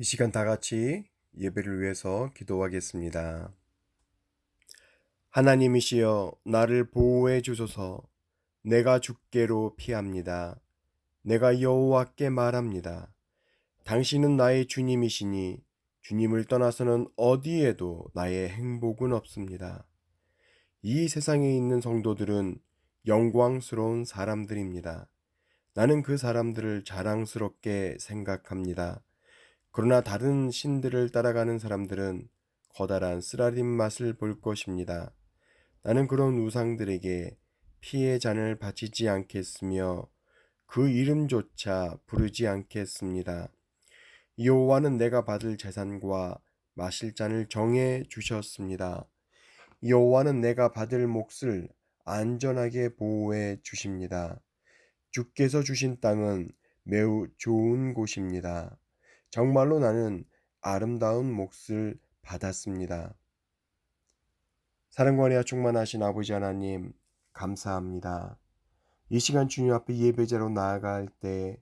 이 시간 다 같이 예배를 위해서 기도하겠습니다. 하나님이시여 나를 보호해 주소서. 내가 주께로 피합니다. 내가 여호와께 말합니다. 당신은 나의 주님이시니 주님을 떠나서는 어디에도 나의 행복은 없습니다. 이 세상에 있는 성도들은 영광스러운 사람들입니다. 나는 그 사람들을 자랑스럽게 생각합니다. 그러나 다른 신들을 따라가는 사람들은 커다란 쓰라린 맛을 볼 것입니다. 나는 그런 우상들에게 피의 잔을 바치지 않겠으며 그 이름조차 부르지 않겠습니다. 여호와는 내가 받을 재산과 마실 잔을 정해 주셨습니다. 여호와는 내가 받을 몫을 안전하게 보호해 주십니다. 주께서 주신 땅은 매우 좋은 곳입니다. 정말로 나는 아름다운 몫을 받았습니다. 사랑과 은혜가 충만하신 아버지 하나님, 감사합니다. 이 시간 주님 앞에 예배자로 나아갈 때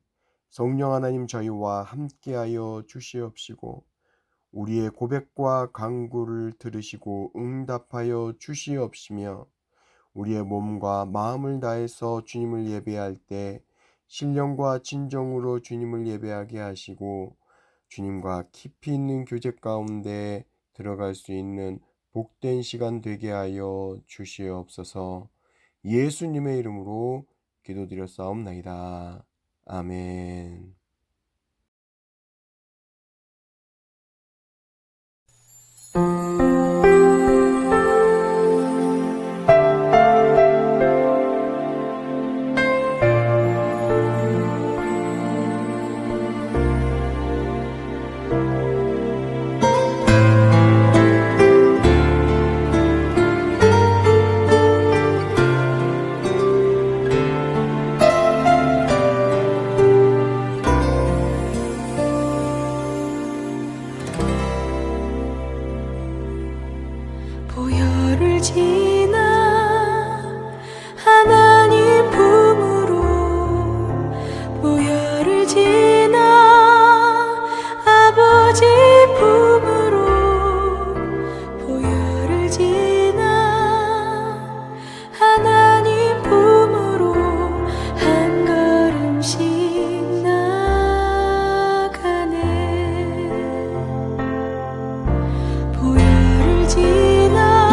성령 하나님 저희와 함께하여 주시옵시고 우리의 고백과 간구를 들으시고 응답하여 주시옵시며 우리의 몸과 마음을 다해서 주님을 예배할 때 신령과 진정으로 주님을 예배하게 하시고 주님과 깊이 있는 교제 가운데 들어갈 수 있는 복된 시간 되게 하여 주시옵소서. 예수님의 이름으로 기도드렸사옵나이다. 아멘. 보혈을 지나 하나님 품으로 보혈을 지나 아버지 품으로 보혈을 지나 하나님 품으로 한 걸음씩 나가네. 보혈을 지나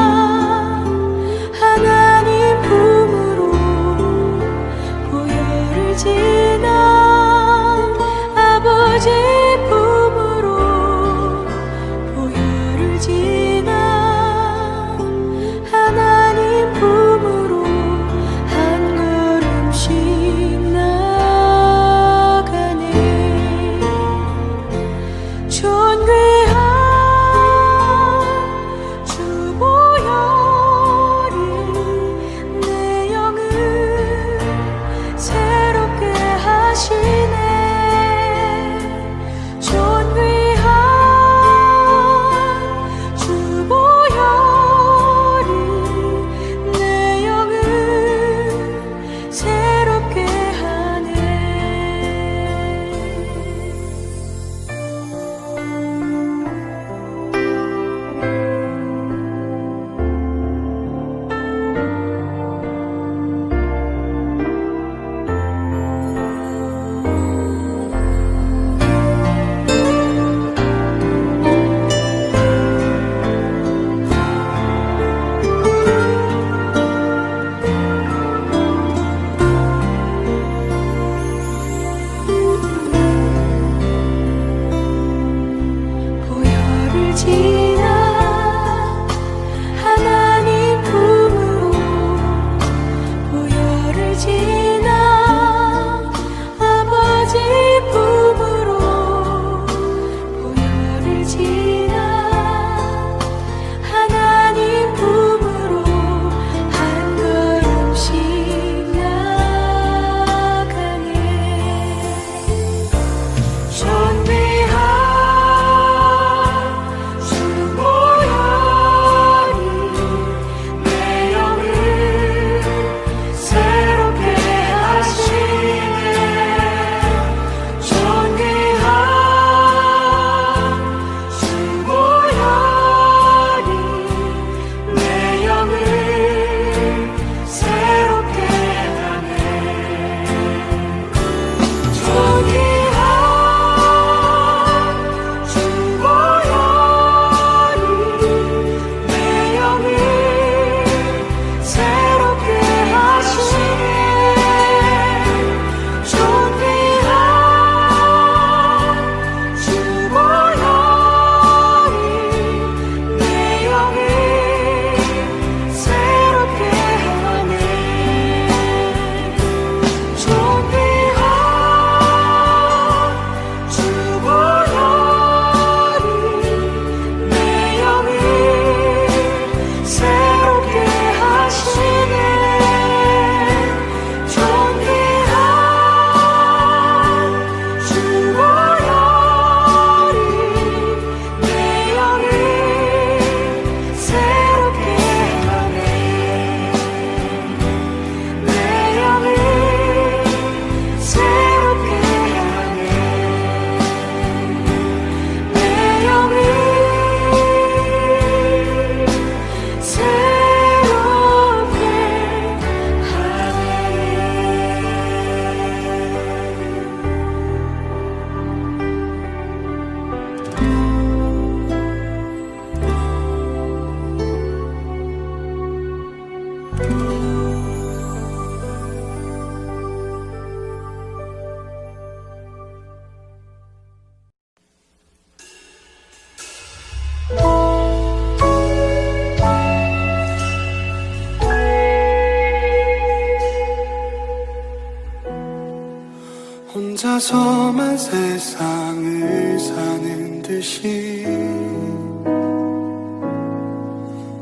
혼자서만 세상을 사는 듯이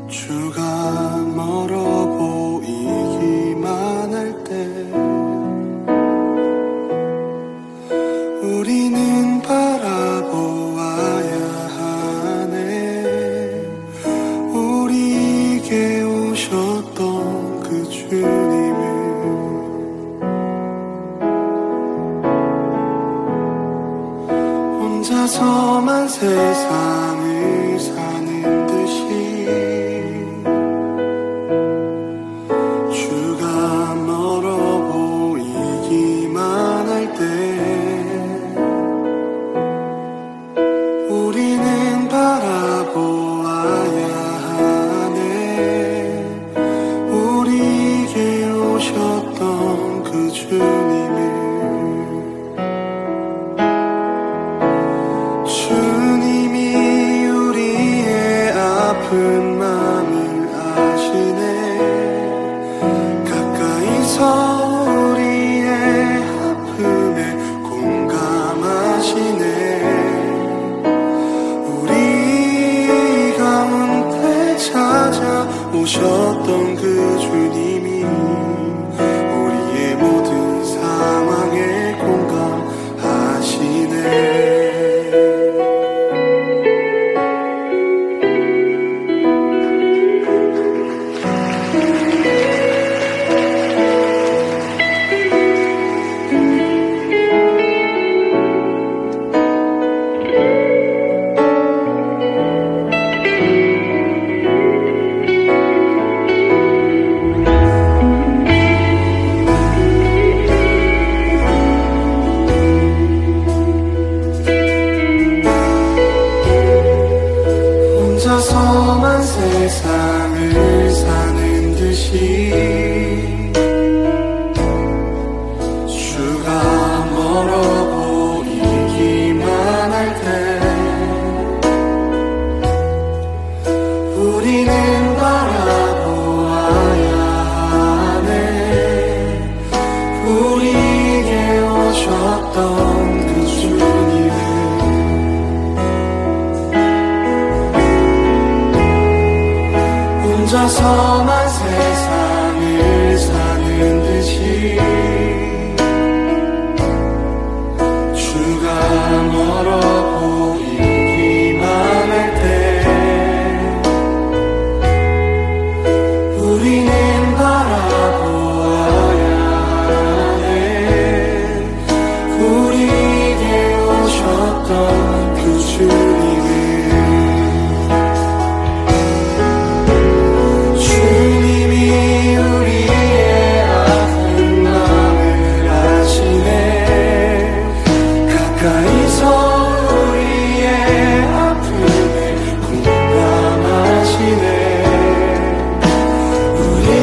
주가 멀어 보이기만 할 때 우리는 바라보아야 하네. 우리에게 오셨던 그 주님을 혼자서만 세상을 사는 듯이 주가 멀어 보이기만 할 때 우리는 바라보아야 하네. 우리에게 오셨던 그 주님을 주님이 우리의 아픈 마음을 아시네. 가까이서 우리의 아픔에 공감하시네. 우리 가운데 찾아오셨던 그 주님이 우리의 모든 상황에 공감하시네. 혼자서만 세상을 사는 듯이 주가 멀어 보이기만 할 때 우리는 바라보아야 하네. 우리에게 오셨던 그 주님을 혼자서만 세상을 사는 듯이 주가 멀어 보이기만 할 때 우리는 바라보아야 하네. 우리에게 오셨던 그 주님을 우리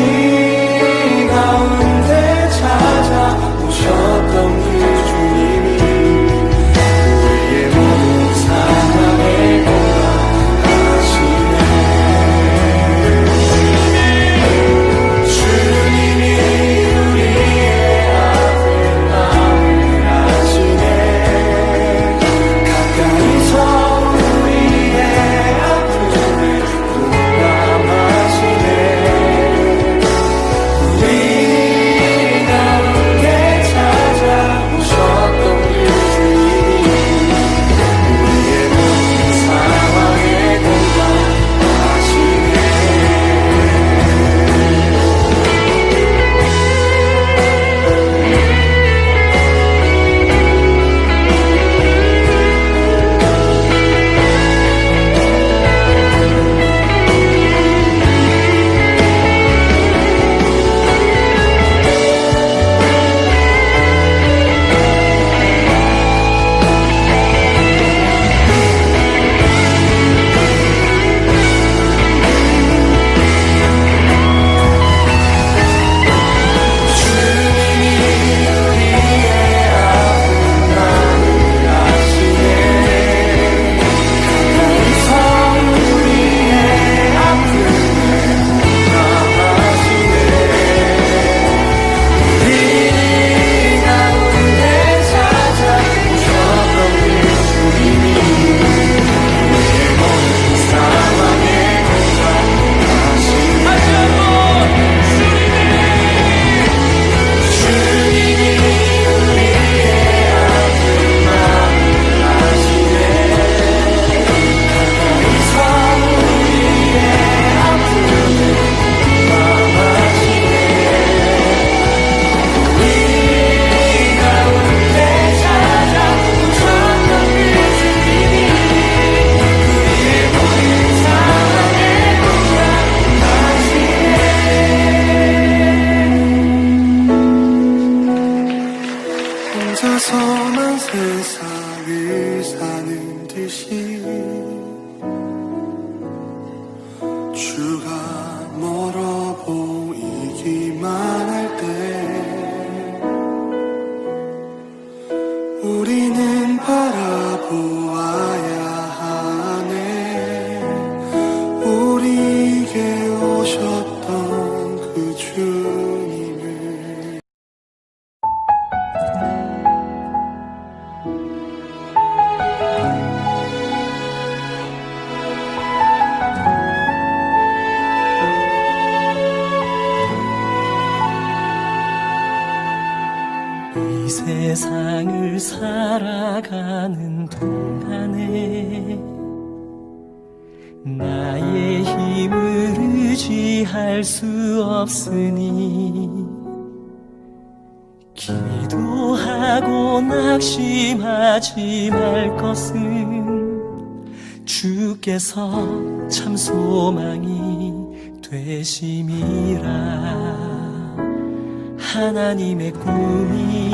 보이기만 할 때 우리는 바라보아야 하네. 우리에게 오셨던 그 주님을. 이 세상을 살아가는 동안에 나의 힘을 의지할 수 없으니 기도하고 낙심하지 말 것은 주께서 참 소망이 되심이라. 하나님의 꿈이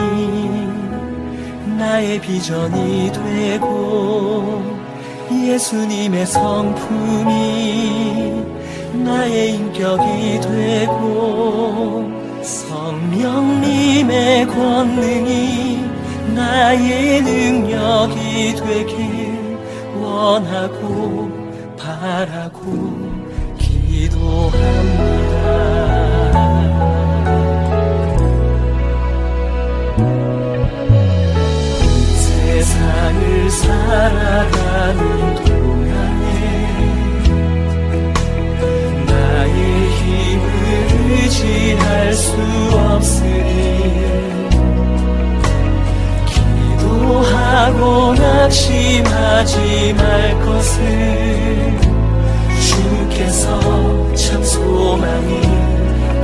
나의 비전이 되고 예수님의 성품이 나의 인격이 되고 성령님의 권능이 나의 능력이 되길 원하고 바라고 기도합니다. 세상을 살아가는 동안에 나의 힘을 의지할 수 없으니 기도하고 낙심하지 말 것을 주께서 참 소망이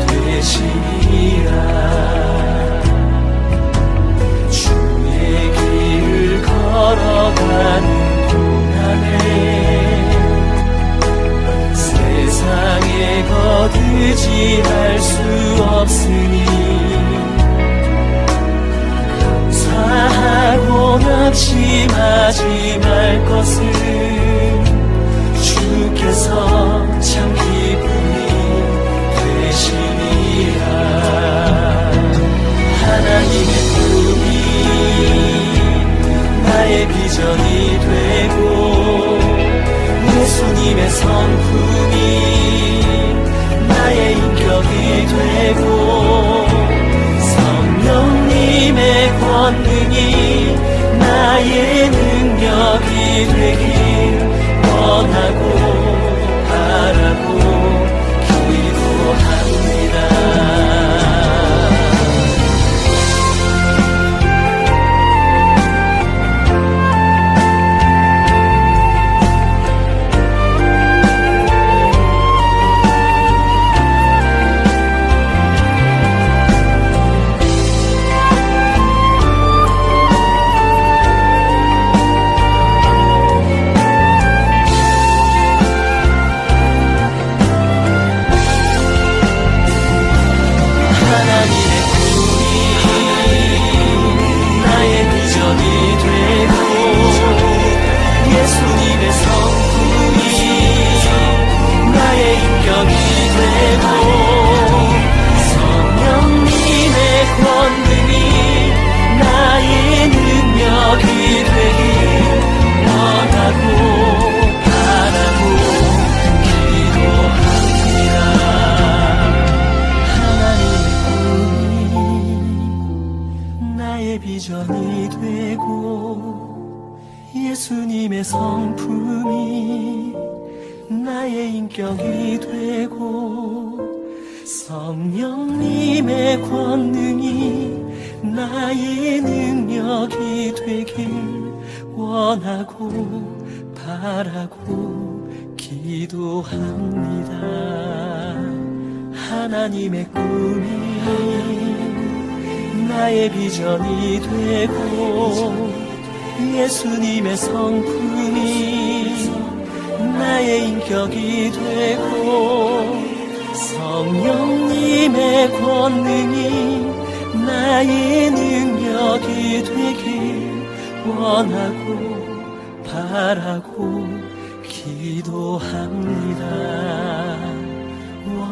되시니라. 걸어가는 동안에 세상에 거두지할 수 없으니 감사하고 낙심하지 말 것을 주께서 참 기쁨이 되시니라. 하나님의 꿈이 나의 비전이 되고 예수님의 성품이 나의 인격이 되고 성령님의 권능이 나의 능력이 되길 원하고 바라고 기도합니다. 비전이 되고 예수님의 성품이 나의 인격이 되고 성령님의 권능이 나의 능력이 되길 원하고 바라고 기도합니다. 하나님의 꿈이 나의 비전이 되고 예수님의 성품이 나의 인격이 되고 성령님의 권능이 나의 능력이 되길 원하고 바라고 기도합니다.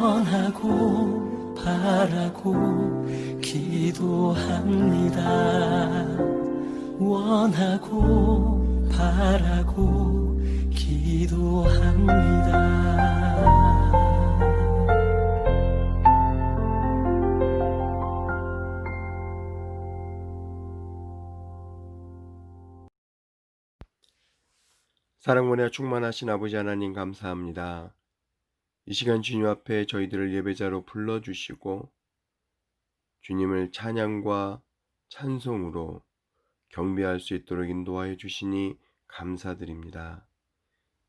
원하고 바라고 기도합니다. 원하고 바라고 기도합니다. 사랑문에 충만하신 아버지 하나님 감사합니다. 이 시간 주님 앞에 저희들을 예배자로 불러주시고 주님을 찬양과 찬송으로 경배할 수 있도록 인도하여 주시니 감사드립니다.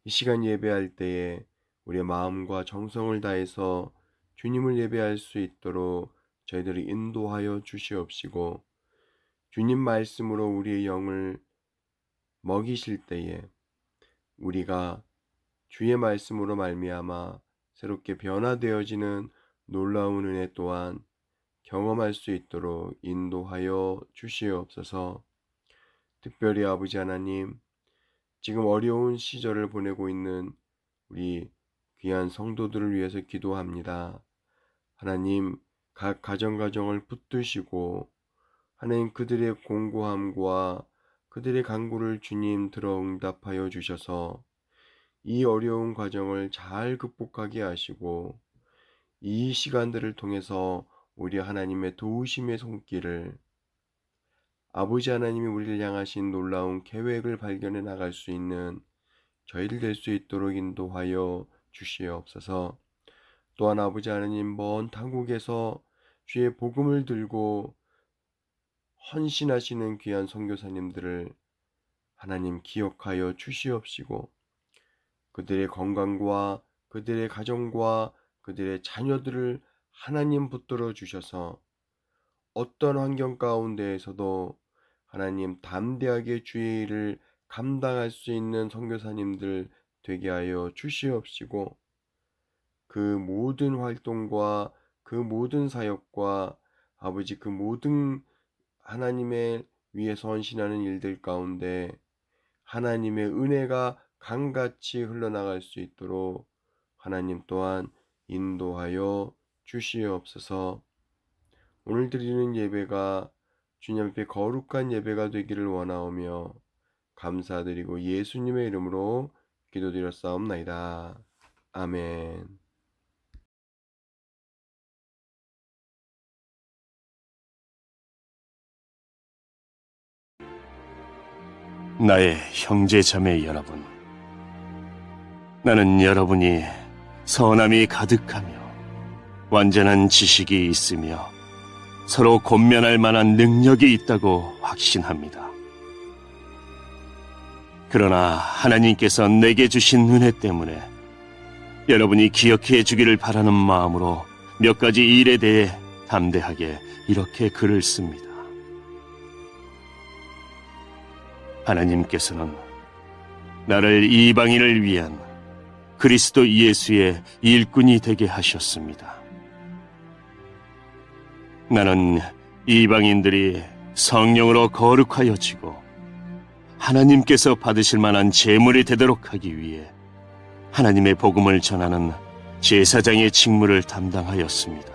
이 시간 예배할 때에 우리의 마음과 정성을 다해서 주님을 예배할 수 있도록 저희들을 인도하여 주시옵시고 주님 말씀으로 우리의 영을 먹이실 때에 우리가 주의 말씀으로 말미암아 새롭게 변화되어지는 놀라운 은혜 또한 경험할 수 있도록 인도하여 주시옵소서. 특별히 아버지 하나님, 지금 어려운 시절을 보내고 있는 우리 귀한 성도들을 위해서 기도합니다. 하나님, 각 가정을 붙드시고 하나님 그들의 공고함과 그들의 간구를 주님 들어 응답하여 주셔서 이 어려운 과정을 잘 극복하게 하시고 이 시간들을 통해서 우리 하나님의 도우심의 손길을 아버지 하나님이 우리를 향하신 놀라운 계획을 발견해 나갈 수 있는 저희들 될 수 있도록 인도하여 주시옵소서. 또한 아버지 하나님 먼 타국에서 주의 복음을 들고 헌신하시는 귀한 선교사님들을 하나님 기억하여 주시옵시고 그들의 건강과 그들의 가정과 그들의 자녀들을 하나님 붙들어 주셔서 어떤 환경 가운데에서도 하나님 담대하게 주의 일을 감당할 수 있는 선교사님들 되게 하여 주시옵시고 그 모든 활동과 그 모든 사역과 아버지 그 모든 하나님의 위해서 헌신하는 일들 가운데 하나님의 은혜가 강같이 흘러나갈 수 있도록 하나님 또한 인도하여 주시옵소서. 오늘 드리는 예배가 주님 앞에 거룩한 예배가 되기를 원하오며 감사드리고 예수님의 이름으로 기도드렸사옵나이다. 아멘. 나의 형제 자매 여러분, 나는 여러분이 선함이 가득하며 완전한 지식이 있으며 서로 권면할 만한 능력이 있다고 확신합니다. 그러나 하나님께서 내게 주신 은혜 때문에 여러분이 기억해 주기를 바라는 마음으로 몇 가지 일에 대해 담대하게 이렇게 글을 씁니다. 하나님께서는 나를 이방인을 위한 그리스도 예수의 일꾼이 되게 하셨습니다. 나는 이방인들이 성령으로 거룩하여지고 하나님께서 받으실 만한 제물이 되도록 하기 위해 하나님의 복음을 전하는 제사장의 직무를 담당하였습니다.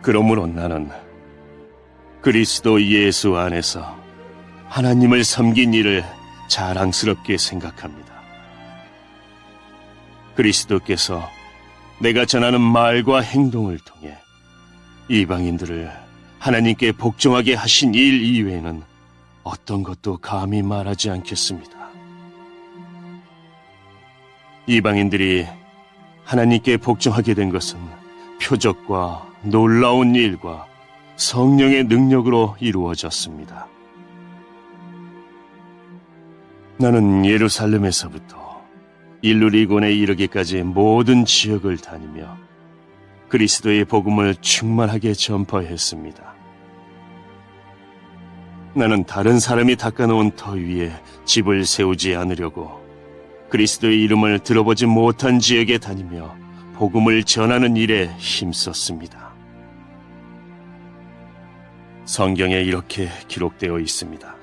그러므로 나는 그리스도 예수 안에서 하나님을 섬긴 일을 자랑스럽게 생각합니다. 그리스도께서 내가 전하는 말과 행동을 통해 이방인들을 하나님께 복종하게 하신 일 이외에는 어떤 것도 감히 말하지 않겠습니다. 이방인들이 하나님께 복종하게 된 것은 표적과 놀라운 일과 성령의 능력으로 이루어졌습니다. 나는 예루살렘에서부터 일루리곤에 이르기까지 모든 지역을 다니며 그리스도의 복음을 충만하게 전파했습니다. 나는 다른 사람이 닦아놓은 터 위에 집을 세우지 않으려고 그리스도의 이름을 들어보지 못한 지역에 다니며 복음을 전하는 일에 힘썼습니다. 성경에 이렇게 기록되어 있습니다.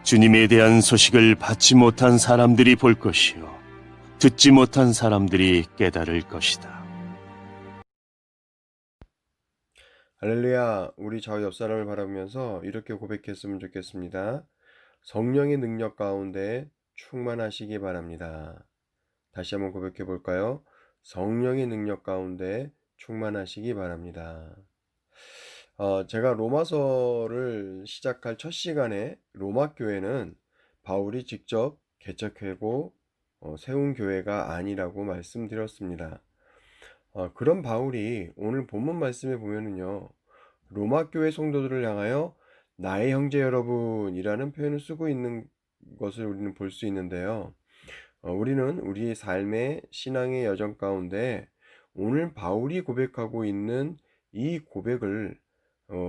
주님에 대한 소식을 받지 못한 사람들이 볼 것이요 듣지 못한 사람들이 깨달을 것이다. 할렐루야, 우리 저 옆 사람을 바라보면서 이렇게 고백했으면 좋겠습니다. 성령의 능력 가운데 충만하시기 바랍니다. 다시 한번 고백해 볼까요? 성령의 능력 가운데 충만하시기 바랍니다. 제가 로마서를 시작할 첫 시간에 로마 교회는 바울이 직접 개척하고 세운 교회가 아니라고 말씀드렸습니다. 그런 바울이 오늘 본문 말씀에 보면은요, 로마 교회 성도들을 향하여 나의 형제 여러분이라는 표현을 쓰고 있는 것을 우리는 볼 수 있는데요. 우리는 우리의 삶의 신앙의 여정 가운데 오늘 바울이 고백하고 있는 이 고백을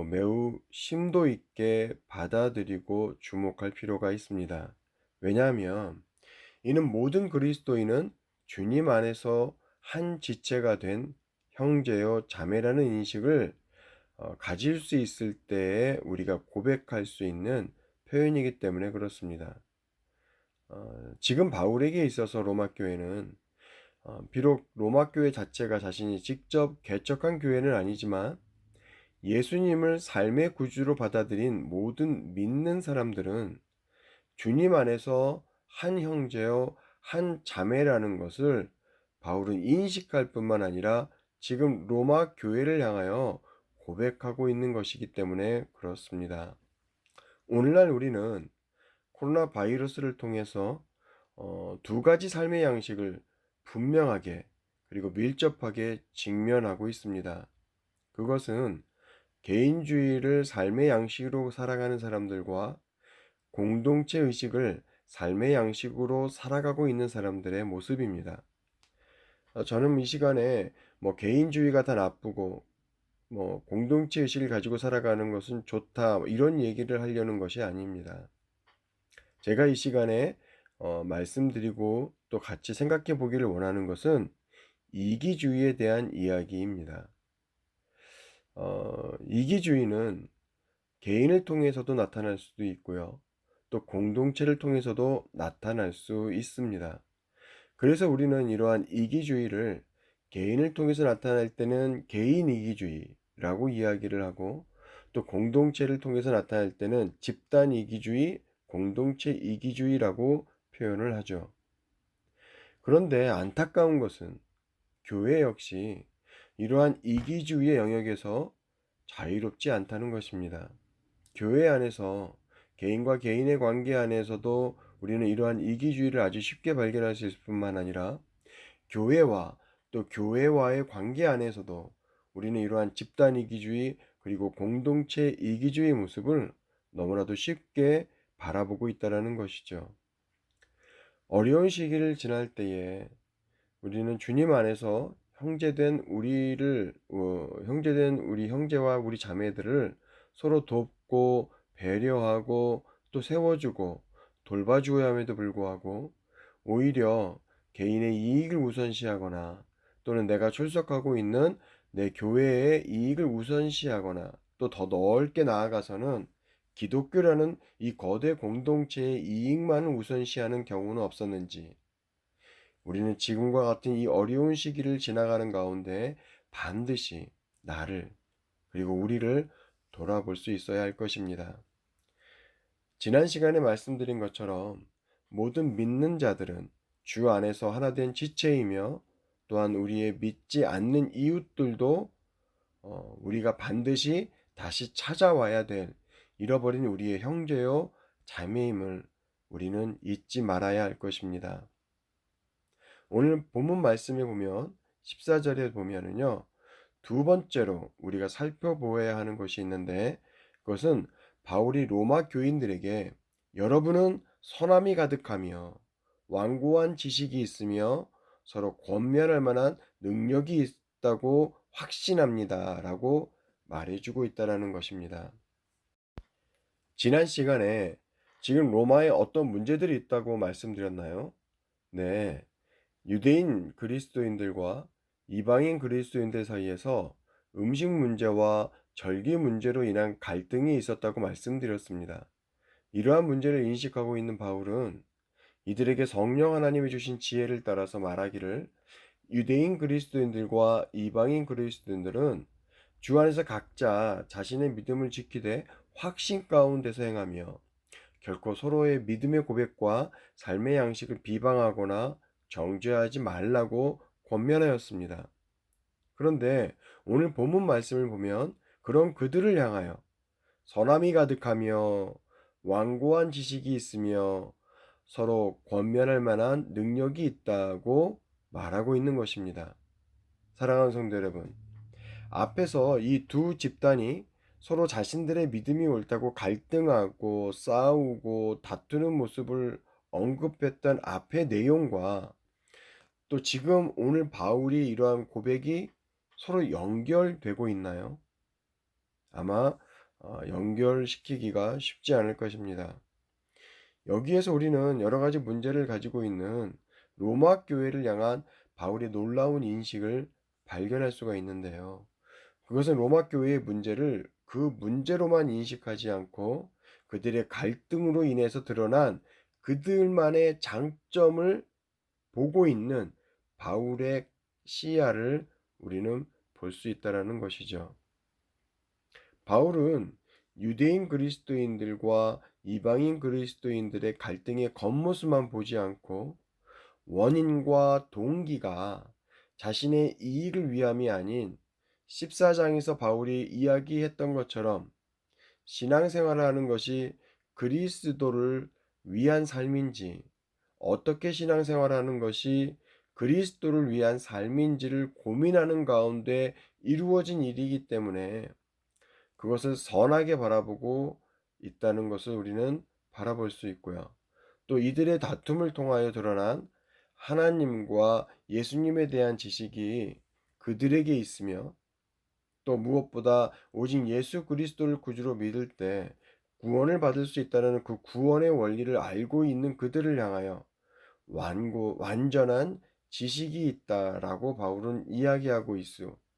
매우 심도 있게 받아들이고 주목할 필요가 있습니다. 왜냐하면 이는 모든 그리스도인은 주님 안에서 한 지체가 된 형제요 자매라는 인식을 가질 수 있을 때에 우리가 고백할 수 있는 표현이기 때문에 그렇습니다. 지금 바울에게 있어서 로마 교회는 비록 로마 교회 자체가 자신이 직접 개척한 교회는 아니지만 예수님을 삶의 구주로 받아들인 모든 믿는 사람들은 주님 안에서 한 형제요 한 자매라는 것을 바울은 인식할 뿐만 아니라 지금 로마 교회를 향하여 고백하고 있는 것이기 때문에 그렇습니다. 오늘날 우리는 코로나 바이러스를 통해서 두 가지 삶의 양식을 분명하게 그리고 밀접하게 직면하고 있습니다. 그것은 개인주의를 삶의 양식으로 살아가는 사람들과 공동체 의식을 삶의 양식으로 살아가고 있는 사람들의 모습입니다. 저는 이 시간에 개인주의가 다 나쁘고 공동체 의식을 가지고 살아가는 것은 좋다 이런 얘기를 하려는 것이 아닙니다. 제가 이 시간에 말씀드리고 또 같이 생각해 보기를 원하는 것은 이기주의에 대한 이야기입니다. 이기주의는 개인을 통해서도 나타날 수도 있고요. 또 공동체를 통해서도 나타날 수 있습니다. 그래서 우리는 이러한 이기주의를 개인을 통해서 나타날 때는 개인 이기주의라고 이야기를 하고 또 공동체를 통해서 나타날 때는 집단 이기주의, 공동체 이기주의라고 표현을 하죠. 그런데 안타까운 것은 교회 역시 이러한 이기주의의 영역에서 자유롭지 않다는 것입니다. 교회 안에서 개인과 개인의 관계 안에서도 우리는 이러한 이기주의를 아주 쉽게 발견할 수 있을 뿐만 아니라 교회와 또 교회와의 관계 안에서도 우리는 이러한 집단 이기주의 그리고 공동체 이기주의 모습을 너무나도 쉽게 바라보고 있다는 것이죠. 어려운 시기를 지날 때에 우리는 주님 안에서 형제된 우리 형제와 우리 자매들을 서로 돕고 배려하고 또 세워주고 돌봐주어야 함에도 불구하고 오히려 개인의 이익을 우선시하거나 또는 내가 출석하고 있는 내 교회의 이익을 우선시하거나 또 더 넓게 나아가서는 기독교라는 이 거대 공동체의 이익만을 우선시하는 경우는 없었는지 우리는 지금과 같은 이 어려운 시기를 지나가는 가운데 반드시 나를 그리고 우리를 돌아볼 수 있어야 할 것입니다. 지난 시간에 말씀드린 것처럼 모든 믿는 자들은 주 안에서 하나된 지체이며 또한 우리의 믿지 않는 이웃들도 우리가 반드시 다시 찾아와야 될 잃어버린 우리의 형제요 자매임을 우리는 잊지 말아야 할 것입니다. 오늘 본문 말씀에 보면 14절에 보면은요. 두 번째로 우리가 살펴보아야 하는 것이 있는데 그것은 바울이 로마 교인들에게 여러분은 선함이 가득하며 완고한 지식이 있으며 서로 권면할 만한 능력이 있다고 확신합니다. 라고 말해주고 있다는 것입니다. 지난 시간에 지금 로마에 어떤 문제들이 있다고 말씀드렸나요? 네. 유대인 그리스도인들과 이방인 그리스도인들 사이에서 음식 문제와 절기 문제로 인한 갈등이 있었다고 말씀드렸습니다. 이러한 문제를 인식하고 있는 바울은 이들에게 성령 하나님이 주신 지혜를 따라서 말하기를 유대인 그리스도인들과 이방인 그리스도인들은 주 안에서 각자 자신의 믿음을 지키되 확신 가운데서 행하며 결코 서로의 믿음의 고백과 삶의 양식을 비방하거나 정죄하지 말라고 권면하였습니다. 그런데 오늘 본문 말씀을 보면 그런 그들을 향하여 선함이 가득하며 완고한 지식이 있으며 서로 권면할 만한 능력이 있다고 말하고 있는 것입니다. 사랑하는 성도 여러분, 앞에서 이 두 집단이 서로 자신들의 믿음이 옳다고 갈등하고 싸우고 다투는 모습을 언급했던 앞의 내용과 또 지금 오늘 바울이 이러한 고백이 서로 연결되고 있나요? 아마 연결시키기가 쉽지 않을 것입니다. 여기에서 우리는 여러 가지 문제를 가지고 있는 로마 교회를 향한 바울의 놀라운 인식을 발견할 수가 있는데요. 그것은 로마 교회의 문제를 그 문제로만 인식하지 않고 그들의 갈등으로 인해서 드러난 그들만의 장점을 보고 있는 바울의 시야를 우리는 볼 수 있다는 것이죠. 바울은 유대인 그리스도인들과 이방인 그리스도인들의 갈등의 겉모습만 보지 않고 원인과 동기가 자신의 이익을 위함이 아닌 14장에서 바울이 이야기했던 것처럼 신앙생활을 하는 것이 그리스도를 위한 삶인지, 어떻게 신앙생활을 하는 것이 그리스도를 위한 삶인지를 고민하는 가운데 이루어진 일이기 때문에 그것을 선하게 바라보고 있다는 것을 우리는 바라볼 수 있고요. 또 이들의 다툼을 통하여 드러난 하나님과 예수님에 대한 지식이 그들에게 있으며 또 무엇보다 오직 예수 그리스도를 구주로 믿을 때 구원을 받을 수 있다는 그 구원의 원리를 알고 있는 그들을 향하여 완전한 지식이 있다라고 바울은 이야기하고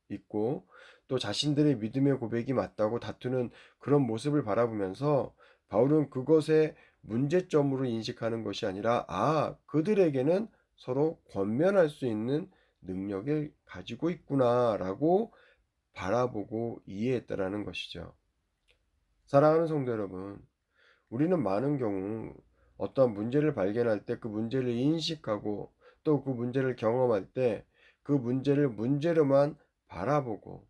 있고 또 자신들의 믿음의 고백이 맞다고 다투는 그런 모습을 바라보면서 바울은 그것의 문제점으로 인식하는 것이 아니라 그들에게는 서로 권면할 수 있는 능력을 가지고 있구나라고 바라보고 이해했다라는 것이죠. 사랑하는 성도 여러분, 우리는 많은 경우 어떠한 문제를 발견할 때 그 문제를 인식하고 또 그 문제를 경험할 때 그 문제를 문제로만 바라보고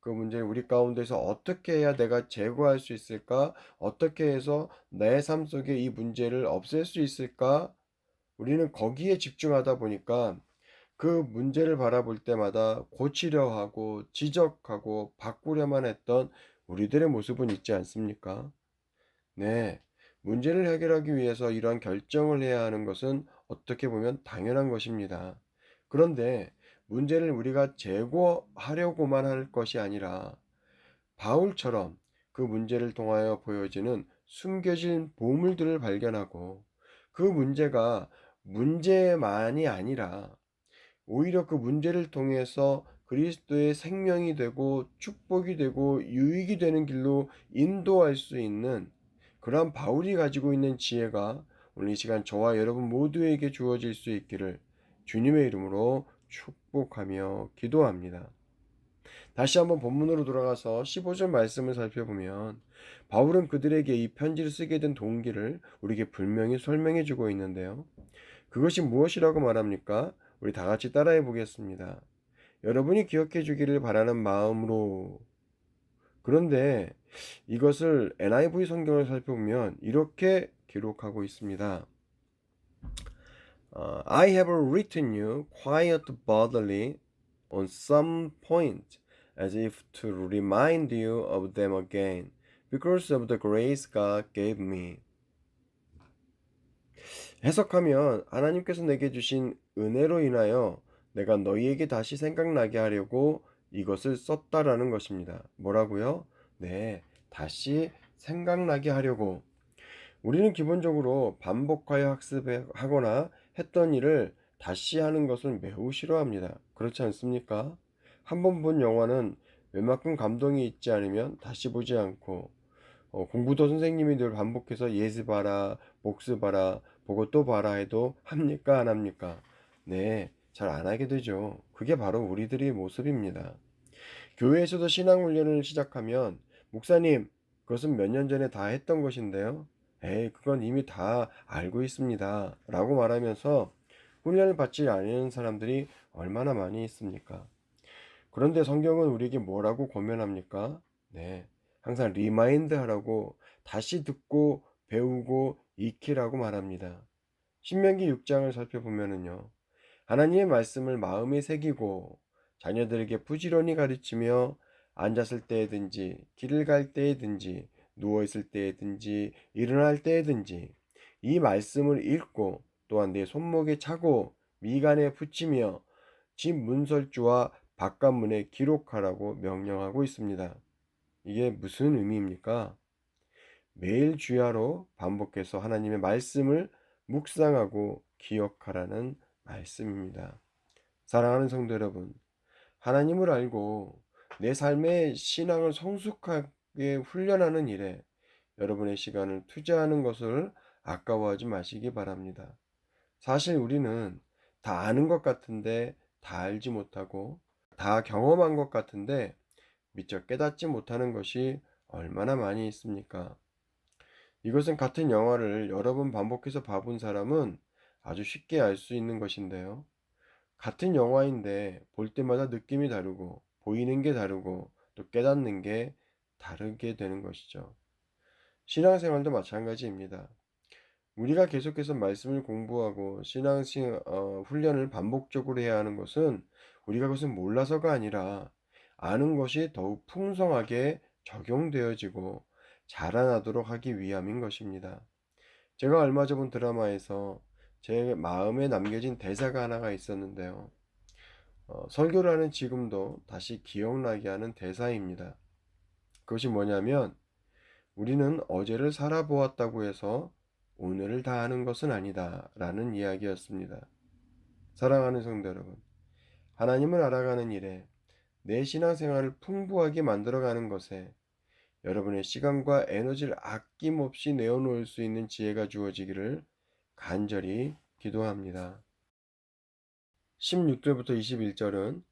그 문제를 우리 가운데서 어떻게 해야 내가 제거할 수 있을까? 어떻게 해서 내 삶 속에 이 문제를 없앨 수 있을까? 우리는 거기에 집중하다 보니까 그 문제를 바라볼 때마다 고치려 하고 지적하고 바꾸려만 했던 우리들의 모습은 있지 않습니까? 네. 문제를 해결하기 위해서 이러한 결정을 해야 하는 것은 어떻게 보면 당연한 것입니다. 그런데 문제를 우리가 제거하려고만 할 것이 아니라 바울처럼 그 문제를 통하여 보여지는 숨겨진 보물들을 발견하고 그 문제가 문제만이 아니라 오히려 그 문제를 통해서 그리스도의 생명이 되고 축복이 되고 유익이 되는 길로 인도할 수 있는 그러한 바울이 가지고 있는 지혜가 오늘 이 시간 저와 여러분 모두에게 주어질 수 있기를 주님의 이름으로 축복하며 기도합니다. 다시 한번 본문으로 돌아가서 15절 말씀을 살펴보면 바울은 그들에게 이 편지를 쓰게 된 동기를 우리에게 분명히 설명해 주고 있는데요. 그것이 무엇이라고 말합니까? 우리 다 같이 따라해 보겠습니다. 여러분이 기억해 주기를 바라는 마음으로. 그런데 이것을 NIV 성경을 살펴보면 이렇게 기록하고 있습니다. I have written you quite boldly on some point, as if to remind you of them again, because of the grace God gave me. 해석하면 하나님께서 내게 주신 은혜로 인하여 내가 너희에게 다시 생각나게 하려고 이것을 썼다라는 것입니다. 뭐라고요? 네, 다시 생각나게 하려고. 우리는 기본적으로 반복하여 학습하거나 했던 일을 다시 하는 것을 매우 싫어합니다. 그렇지 않습니까? 한 번 본 영화는 웬만큼 감동이 있지 않으면 다시 보지 않고 공부도 선생님이 늘 반복해서 예습하라, 복습하라, 보고 또 봐라 해도 합니까? 안 합니까? 네, 잘 안 하게 되죠. 그게 바로 우리들의 모습입니다. 교회에서도 신앙훈련을 시작하면 목사님, 그것은 몇 년 전에 다 했던 것인데요. 에이, 그건 이미 다 알고 있습니다. 라고 말하면서 훈련을 받지 않는 사람들이 얼마나 많이 있습니까? 그런데 성경은 우리에게 뭐라고 권면합니까? 네, 항상 리마인드 하라고 다시 듣고 배우고 익히라고 말합니다. 신명기 6장을 살펴보면은요. 하나님의 말씀을 마음에 새기고 자녀들에게 부지런히 가르치며 앉았을 때에든지 길을 갈 때에든지 누워 있을 때에든지 일어날 때에든지 이 말씀을 읽고 또한 내 손목에 차고 미간에 붙이며 집 문설주와 바깥문에 기록하라고 명령하고 있습니다. 이게 무슨 의미입니까? 매일 주야로 반복해서 하나님의 말씀을 묵상하고 기억하라는 말씀입니다. 사랑하는 성도 여러분, 하나님을 알고 내 삶의 신앙을 성숙하게 훈련하는 일에 여러분의 시간을 투자하는 것을 아까워하지 마시기 바랍니다. 사실 우리는 다 아는 것 같은데 다 알지 못하고 다 경험한 것 같은데 미처 깨닫지 못하는 것이 얼마나 많이 있습니까? 이것은 같은 영화를 여러 번 반복해서 봐본 사람은 아주 쉽게 알 수 있는 것인데요. 같은 영화인데 볼 때마다 느낌이 다르고 보이는 게 다르고 또 깨닫는 게 다르게 되는 것이죠. 신앙생활도 마찬가지입니다. 우리가 계속해서 말씀을 공부하고 훈련을 반복적으로 해야 하는 것은 우리가 그것을 몰라서가 아니라 아는 것이 더욱 풍성하게 적용되어지고 자라나도록 하기 위함인 것입니다. 제가 얼마 전 본 드라마에서 제 마음에 남겨진 대사가 하나가 있었는데요. 설교를 하는 지금도 다시 기억나게 하는 대사입니다. 그것이 뭐냐면 우리는 어제를 살아보았다고 해서 오늘을 다 아는 것은 아니다 라는 이야기였습니다. 사랑하는 성도 여러분, 하나님을 알아가는 일에 내 신앙생활을 풍부하게 만들어가는 것에 여러분의 시간과 에너지를 아낌없이 내어놓을 수 있는 지혜가 주어지기를 간절히 기도합니다. 16절부터 21절은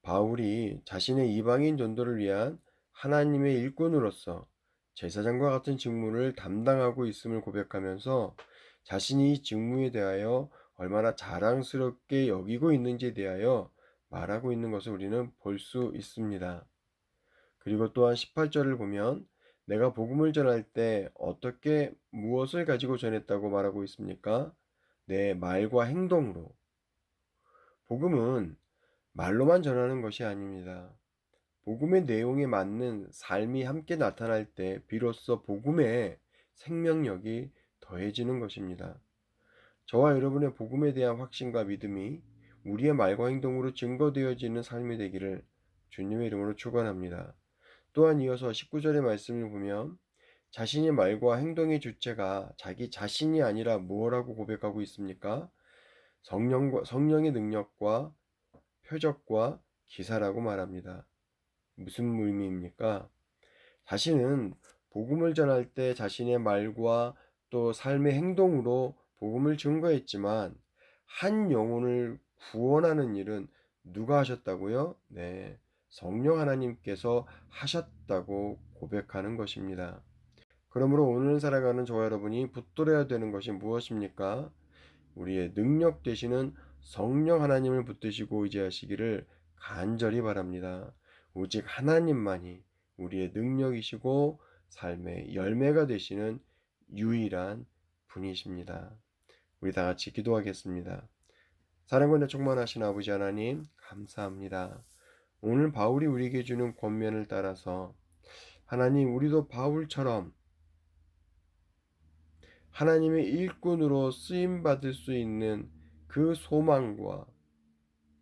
바울이 자신의 이방인 전도를 위한 하나님의 일꾼으로서 제사장과 같은 직무를 담당하고 있음을 고백하면서 자신이 이 직무에 대하여 얼마나 자랑스럽게 여기고 있는지에 대하여 말하고 있는 것을 우리는 볼 수 있습니다. 그리고 또한 18절을 보면 내가 복음을 전할 때 어떻게 무엇을 가지고 전했다고 말하고 있습니까? 내 말과 행동으로. 복음은 말로만 전하는 것이 아닙니다. 복음의 내용에 맞는 삶이 함께 나타날 때 비로소 복음의 생명력이 더해지는 것입니다. 저와 여러분의 복음에 대한 확신과 믿음이 우리의 말과 행동으로 증거되어지는 삶이 되기를 주님의 이름으로 축원합니다. 또한 이어서 19절의 말씀을 보면 자신의 말과 행동의 주체가 자기 자신이 아니라 무엇라고 고백하고 있습니까? 성령의 능력과 표적과 기사라고 말합니다. 무슨 의미입니까? 자신은 복음을 전할 때 자신의 말과 또 삶의 행동으로 복음을 증거했지만 한 영혼을 구원하는 일은 누가 하셨다고요? 네, 성령 하나님께서 하셨다고 고백하는 것입니다. 그러므로 오늘 살아가는 저와 여러분이 붙들어야 되는 것이 무엇입니까? 우리의 능력 되시는 성령 하나님을 붙드시고 의지하시기를 간절히 바랍니다. 오직 하나님만이 우리의 능력이시고 삶의 열매가 되시는 유일한 분이십니다. 우리 다 같이 기도하겠습니다. 사랑과 충만하신 아버지 하나님 감사합니다. 오늘 바울이 우리에게 주는 권면을 따라서 하나님 우리도 바울처럼 하나님의 일꾼으로 쓰임받을 수 있는 그 소망과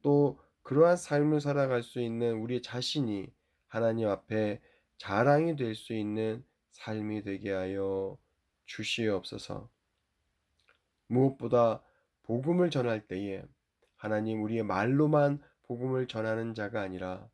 또 그러한 삶을 살아갈 수 있는 우리 자신이 하나님 앞에 자랑이 될 수 있는 삶이 되게 하여 주시옵소서. 무엇보다 복음을 전할 때에 하나님 우리의 말로만 복음을 전하는 자가 아니라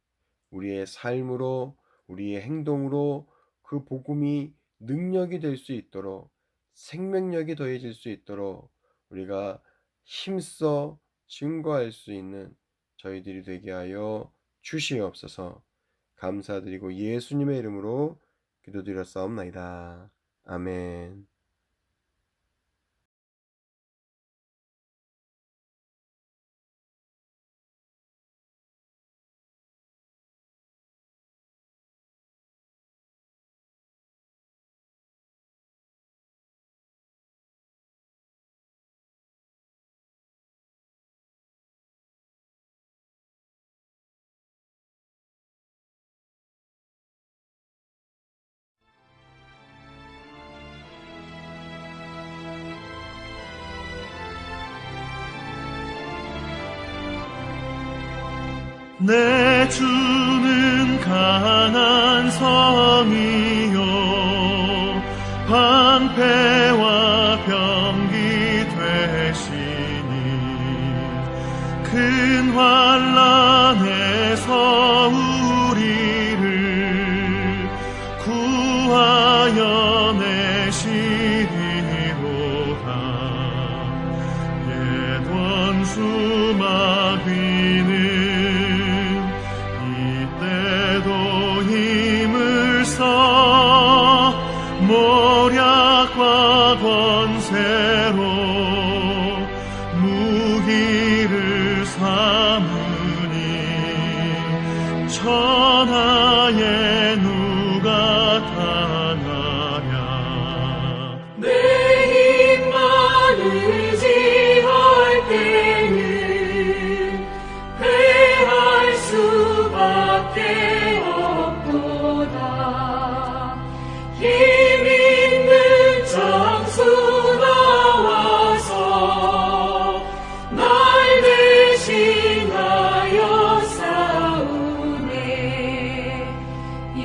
우리의 삶으로 우리의 행동으로 그 복음이 능력이 될 수 있도록 생명력이 더해질 수 있도록 우리가 힘써 증거할 수 있는 저희들이 되게 하여 주시옵소서. 감사드리고 예수님의 이름으로 기도드렸사옵나이다. 아멘. 내 주는 강한 성이요 방패와 병기 되시니 큰 환난에서 우리를 구하여 내시리로다. 옛 원수 마귀는 이때도 힘을 써 모략과 권세로 무기를 삼으니 천하에 누가 당하랴. 내 힘만 의지할 때는 패할 수밖에 없도다. 힘 있는 장수 나와서 날 대신하여 싸우네. 이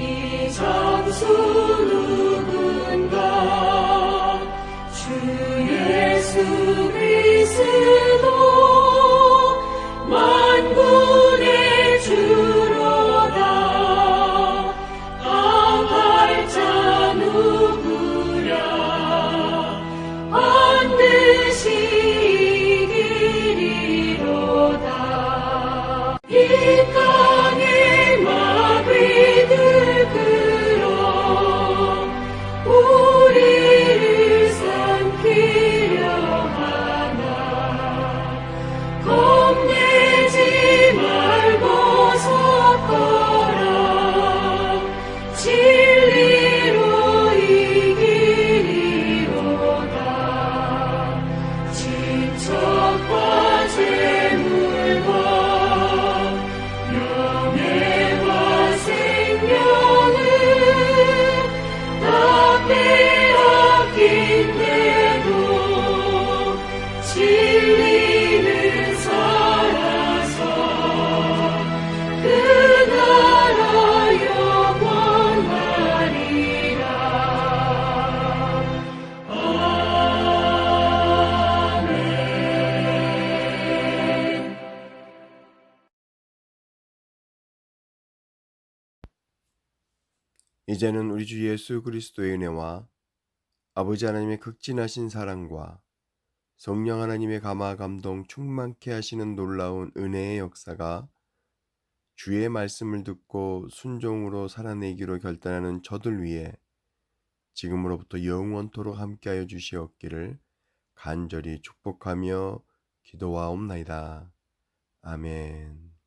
장수 누군가 주 예수 그리스도 만군의 주로다. 당할 자 누구랴. 반드시 이기리로다. 이 땅의 마귀들 그럼 우리를 삼키려 하나. 겁내지 말고 섰거라. 진리로 이기리로다. 친척과 재물과 명예와 생명은 다 빼앗긴데도 진리는 살아서 그 나라 영원하리라. 아멘. 이제는 우리 주 예수 그리스도의 은혜와 아버지 하나님의 극진하신 사랑과 성령 하나님의 감화 감동 충만케 하시는 놀라운 은혜의 역사가 주의 말씀을 듣고 순종으로 살아내기로 결단하는 저들 위해 지금으로부터 영원토록 함께하여 주시옵기를 간절히 축복하며 기도하옵나이다. 아멘.